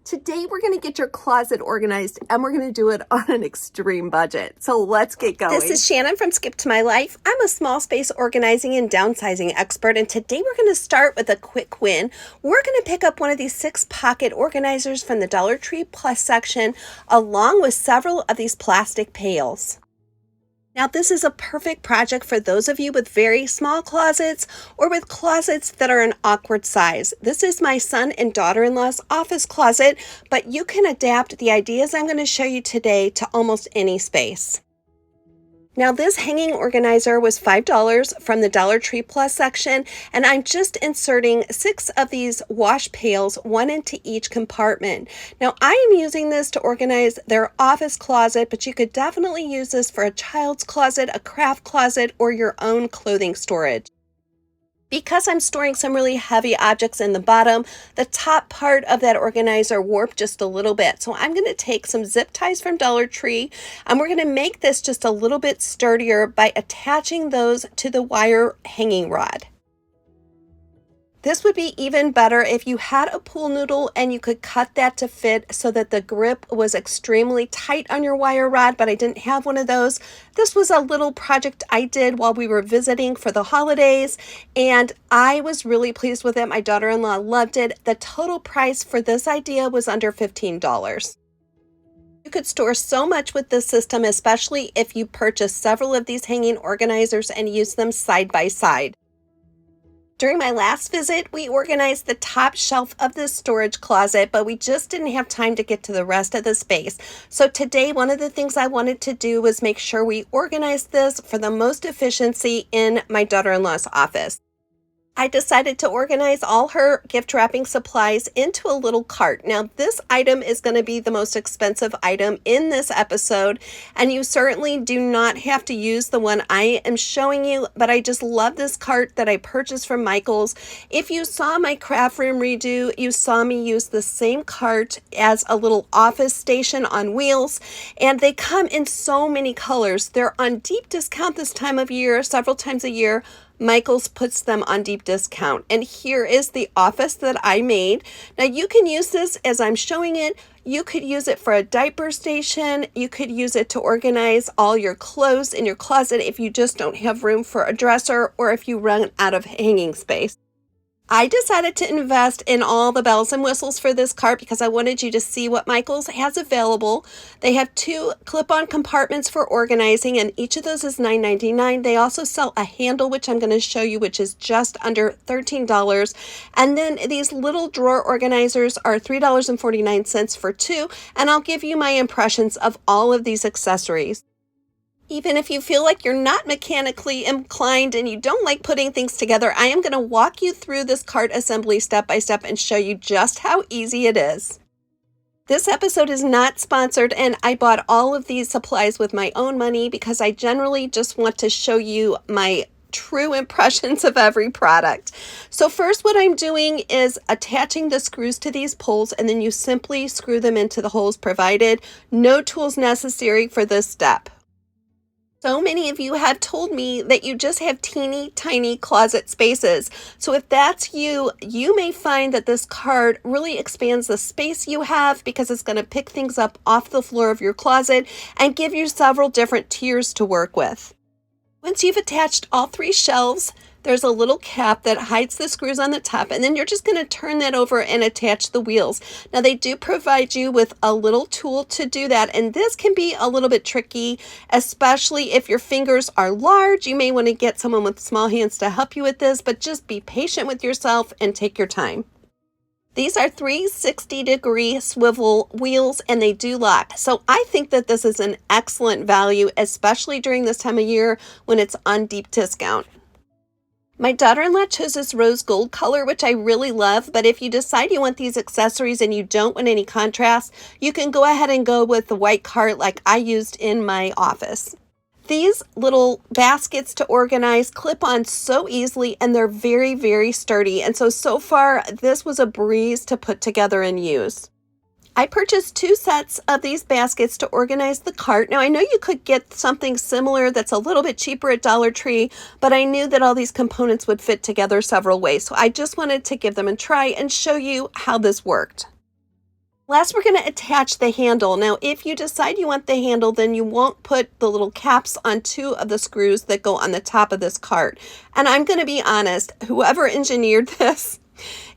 Today, we're going to get your closet organized and we're going to do it on an extreme budget. So let's get going. This is Shannon from Skip to My Life. I'm a small space organizing and downsizing expert, and today we're going to start with a quick win. We're going to pick up one of these 6-pocket organizers from the Dollar Tree Plus section, along with several of these plastic pails. Now, this is a perfect project for those of you with very small closets or with closets that are an awkward size. This is my son and daughter-in-law's office closet, but you can adapt the ideas I'm going to show you today to almost any space. Now, this hanging organizer was $5 from the Dollar Tree Plus section, and I'm just inserting 6 of these wash pails, 1 into each compartment. Now, I am using this to organize their office closet, but you could definitely use this for a child's closet, a craft closet, or your own clothing storage. Because I'm storing some really heavy objects in the bottom, the top part of that organizer warped just a little bit. So I'm going to take some zip ties from Dollar Tree, and we're going to make this just a little bit sturdier by attaching those to the wire hanging rod. This would be even better if you had a pool noodle and you could cut that to fit so that the grip was extremely tight on your wire rod, but I didn't have one of those. This was a little project I did while we were visiting for the holidays, and I was really pleased with it. My daughter-in-law loved it. The total price for this idea was under $15. You could store so much with this system, especially if you purchase several of these hanging organizers and use them side by side. During my last visit, we organized the top shelf of this storage closet, but we just didn't have time to get to the rest of the space. So today, one of the things I wanted to do was make sure we organized this for the most efficiency in my daughter-in-law's office. I decided to organize all her gift wrapping supplies into a little cart. Now, this item is going to be the most expensive item in this episode, and you certainly do not have to use the one I am showing you, but I just love this cart that I purchased from Michael's. If you saw my craft room redo, you saw me use the same cart as a little office station on wheels, and they come in so many colors. They're on deep discount this time of year, several times a year. Michael's puts them on deep discount. And here is the office that I made. Now you can use this as I'm showing it. You could use it for a diaper station. You could use it to organize all your clothes in your closet if you just don't have room for a dresser or if you run out of hanging space. I decided to invest in all the bells and whistles for this cart because I wanted you to see what Michael's has available. They have 2 clip-on compartments for organizing, and each of those is $9.99. They also sell a handle, which I'm going to show you, which is just under $13. And then these little drawer organizers are $3.49 for 2, and I'll give you my impressions of all of these accessories. Even if you feel like you're not mechanically inclined and you don't like putting things together, I am going to walk you through this cart assembly step by step and show you just how easy it is. This episode is not sponsored, and I bought all of these supplies with my own money because I generally just want to show you my true impressions of every product. So first, what I'm doing is attaching the screws to these poles, and then you simply screw them into the holes provided. No tools necessary for this step. So many of you have told me that you just have teeny tiny closet spaces. So if that's you, you may find that this cart really expands the space you have because it's going to pick things up off the floor of your closet and give you several different tiers to work with. Once you've attached all 3 shelves, there's a little cap that hides the screws on the top, and then you're just going to turn that over and attach the wheels. Now, they do provide you with a little tool to do that, and this can be a little bit tricky, especially if your fingers are large. You may want to get someone with small hands to help you with this, but just be patient with yourself and take your time. These are 3 60-degree swivel wheels, and they do lock. So I think that this is an excellent value, especially during this time of year when it's on deep discount. My daughter-in-law chose this rose gold color, which I really love, but if you decide you want these accessories and you don't want any contrast, you can go ahead and go with the white cart like I used in my office. These little baskets to organize clip on so easily, and they're very, very sturdy. And so far, this was a breeze to put together and use. I purchased 2 sets of these baskets to organize the cart. Now, I know you could get something similar that's a little bit cheaper at Dollar Tree, but I knew that all these components would fit together several ways. So I just wanted to give them a try and show you how this worked. Last, we're going to attach the handle. Now, if you decide you want the handle, then you won't put the little caps on two of the screws that go on the top of this cart. And I'm going to be honest, whoever engineered this,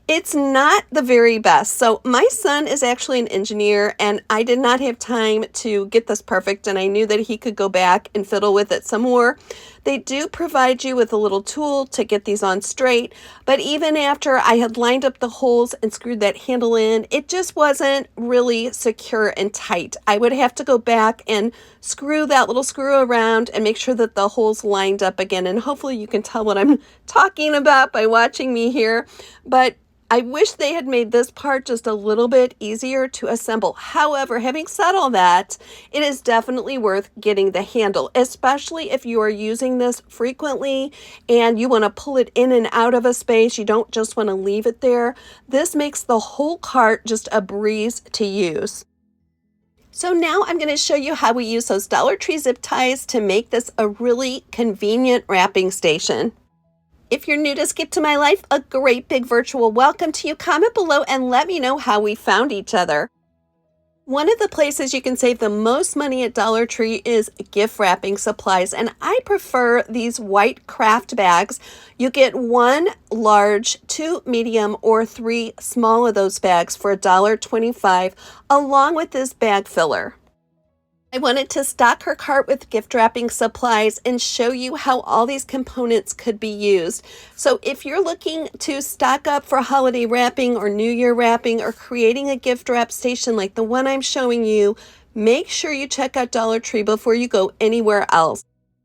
it's not the very best. So my son is actually an engineer, and I did not have time to get this perfect, and I knew that he could go back and fiddle with it some more. They do provide you with a little tool to get these on straight, but even after I had lined up the holes and screwed that handle in, it just wasn't really secure and tight. I would have to go back and screw that little screw around and make sure that the holes lined up again, and hopefully you can tell what I'm talking about by watching me here. But I wish they had made this part just a little bit easier to assemble. However, having said all that, it is definitely worth getting the handle, especially if you are using this frequently and you want to pull it in and out of a space. You don't just want to leave it there. This makes the whole cart just a breeze to use. So now I'm going to show you how we use those Dollar Tree zip ties to make this a really convenient wrapping station. If you're new to Skip to My Life, a great big virtual welcome to you. Comment below and let me know how we found each other. One of the places you can save the most money at Dollar Tree is gift wrapping supplies, and I prefer these white craft bags. You get 1 large, 2 medium, or 3 small of those bags for $1.25, along with this bag filler. I wanted to stock her cart with gift wrapping supplies and show you how all these components could be used. So if you're looking to stock up for holiday wrapping or New Year wrapping or creating a gift wrap station like the one I'm showing you, make sure you check out Dollar Tree before you go anywhere else.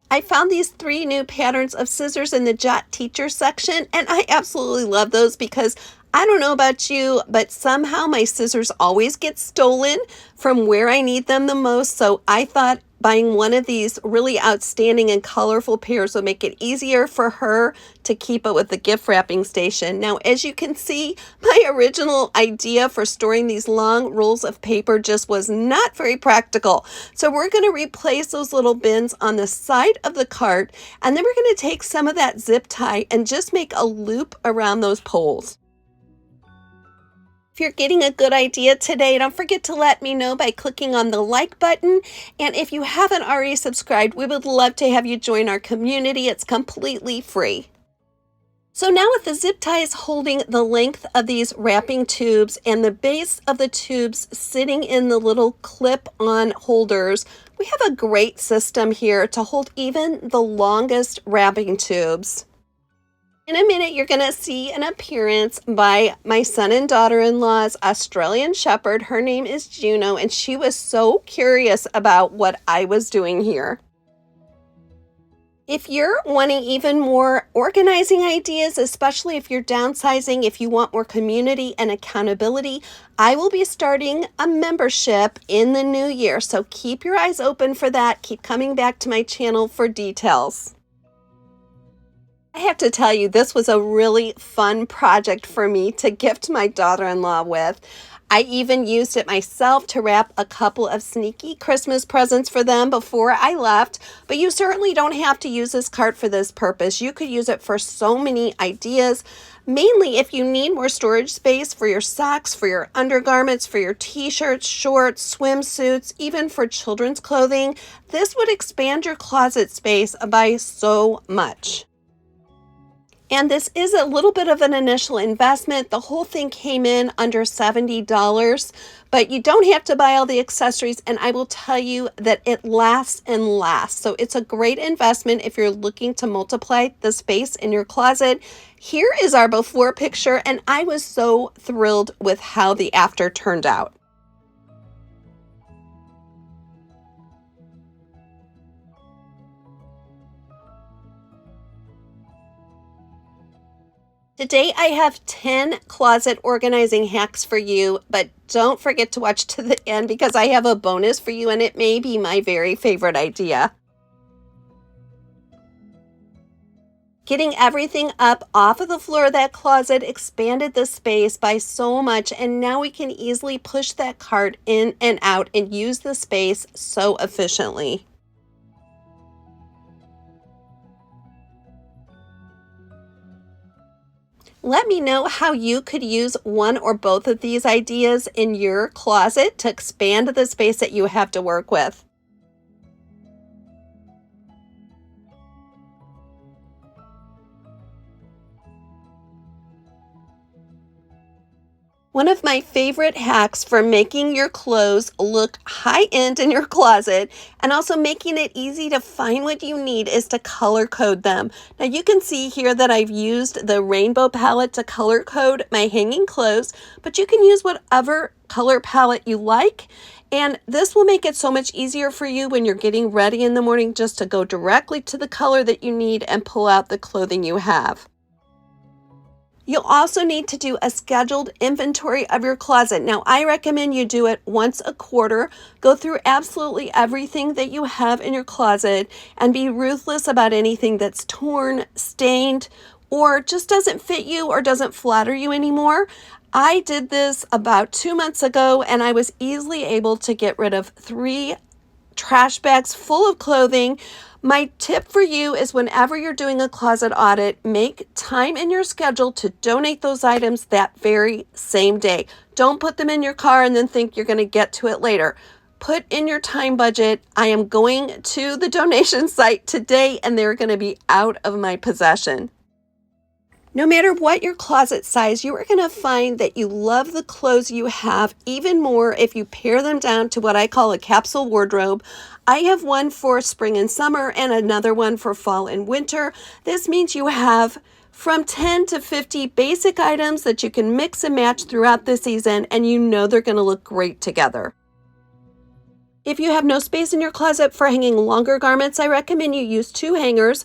I found these 3 new patterns of scissors in the Jot Teacher section, and I absolutely love those because I don't know about you, but somehow my scissors always get stolen from where I need them the most. So I thought buying one of these really outstanding and colorful pairs would make it easier for her to keep it with the gift wrapping station. Now, as you can see, my original idea for storing these long rolls of paper just was not very practical. So we're going to replace those little bins on the side of the cart, and then we're going to take some of that zip tie and just make a loop around those poles. If you're getting a good idea today, don't forget to let me know by clicking on the like button. And if you haven't already subscribed, we would love to have you join our community. It's completely free. So now with the zip ties holding the length of these wrapping tubes and the base of the tubes sitting in the little clip-on holders, we have a great system here to hold even the longest wrapping tubes. In a minute, you're going to see an appearance by my son and daughter-in-law's Australian Shepherd. Her name is Juno, and she was so curious about what I was doing here. If you're wanting even more organizing ideas, especially if you're downsizing, if you want more community and accountability, I will be starting a membership in the new year. So keep your eyes open for that. Keep coming back to my channel for details. I have to tell you, this was a really fun project for me to gift my daughter-in-law with. I even used it myself to wrap a couple of sneaky Christmas presents for them before I left, but you certainly don't have to use this cart for this purpose. You could use it for so many ideas, mainly if you need more storage space for your socks, for your undergarments, for your t-shirts, shorts, swimsuits, even for children's clothing. This would expand your closet space by so much. And this is a little bit of an initial investment. The whole thing came in under $70, but you don't have to buy all the accessories, and I will tell you that it lasts and lasts. So it's a great investment if you're looking to multiply the space in your closet. Here is our before picture, and I was so thrilled with how the after turned out. Today I have 10 closet organizing hacks for you, but don't forget to watch to the end because I have a bonus for you and it may be my very favorite idea. Getting everything up off of the floor of that closet expanded the space by so much, and now we can easily push that cart in and out and use the space so efficiently. Let me know how you could use one or both of these ideas in your closet to expand the space that you have to work with. One of my favorite hacks for making your clothes look high-end in your closet and also making it easy to find what you need is to color code them. Now you can see here that I've used the rainbow palette to color code my hanging clothes, but you can use whatever color palette you like. And this will make it so much easier for you when you're getting ready in the morning just to go directly to the color that you need and pull out the clothing you have. You'll also need to do a scheduled inventory of your closet. Now, I recommend you do it once a quarter. Go through absolutely everything that you have in your closet and be ruthless about anything that's torn, stained, or just doesn't fit you or doesn't flatter you anymore. I did this about 2 months ago and I was easily able to get rid of 3 trash bags full of clothing. My tip for you is whenever you're doing a closet audit, make time in your schedule to donate those items that very same day. Don't put them in your car and then think you're going to get to it later. Put in your time budget, I am going to the donation site today and they're going to be out of my possession. No matter what your closet size, you are going to find that you love the clothes you have even more if you pare them down to what I call a capsule wardrobe. I have one for spring and summer and another one for fall and winter. This means you have from 10 to 50 basic items that you can mix and match throughout the season, and you know they're going to look great together. If you have no space in your closet for hanging longer garments, I recommend you use 2 hangers.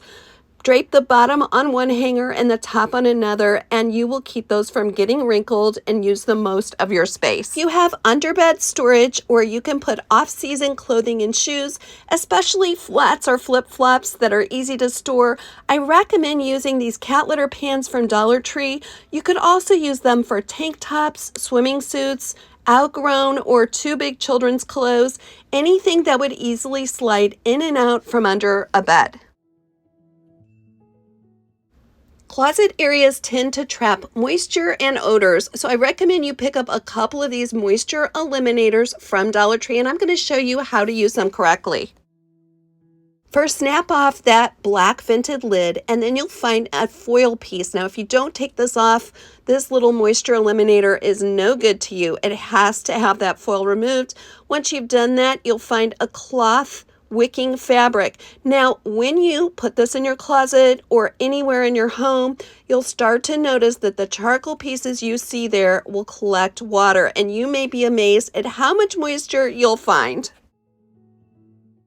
Drape the bottom on one hanger and the top on another, and you will keep those from getting wrinkled and use the most of your space. You have underbed storage where you can put off-season clothing and shoes, especially flats or flip-flops that are easy to store. I recommend using these cat litter pans from Dollar Tree. You could also use them for tank tops, swimming suits, outgrown or too big children's clothes, anything that would easily slide in and out from under a bed. Closet areas tend to trap moisture and odors, so I recommend you pick up a couple of these moisture eliminators from Dollar Tree, and I'm going to show you how to use them correctly. First, snap off that black vented lid, and then you'll find a foil piece. Now, if you don't take this off, this little moisture eliminator is no good to you. It has to have that foil removed. Once you've done that, you'll find a cloth wicking fabric. Now, when you put this in your closet or anywhere in your home, you'll start to notice that the charcoal pieces you see there will collect water, and you may be amazed at how much moisture you'll find.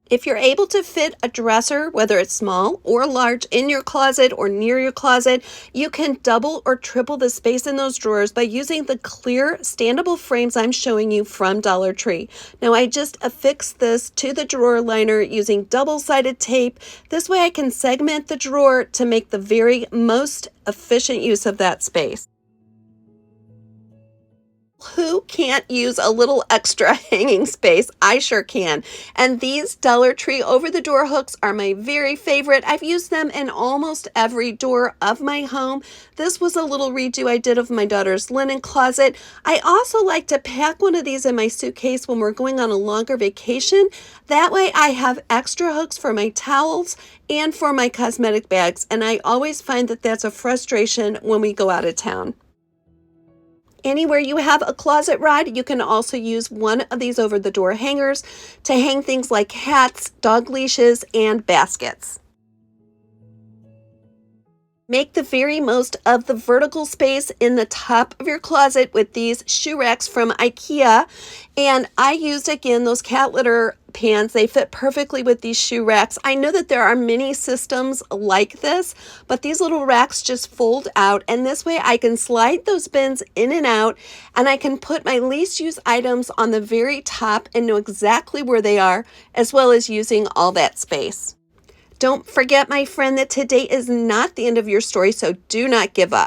If you're able to fit a dresser, whether it's small or large, in your closet or near your closet, you can double or triple the space in those drawers by using the clear standable frames I'm showing you from Dollar Tree. Now, I just affixed this to the drawer liner using double-sided tape. This way I can segment the drawer to make the very most efficient use of that space. Who can't use a little extra hanging space? I sure can. And these Dollar Tree over-the-door hooks are my very favorite. I've used them in almost every door of my home. This was a little redo I did of my daughter's linen closet. I also like to pack one of these in my suitcase when we're going on a longer vacation. That way I have extra hooks for my towels and for my cosmetic bags. And I always find that that's a frustration when we go out of town. Anywhere you have a closet rod, you can also use one of these over-the-door hangers to hang things like hats, dog leashes, and baskets. Make the very most of the vertical space in the top of your closet with these shoe racks from IKEA. And I used, again, those cat litter pans. They fit perfectly with these shoe racks. I know that there are many systems like this, but these little racks just fold out, and this way I can slide those bins in and out, and I can put my least used items on the very top and know exactly where they are, as well as using all that space. Don't forget, my friend, that today is not the end of your story, so do not give up.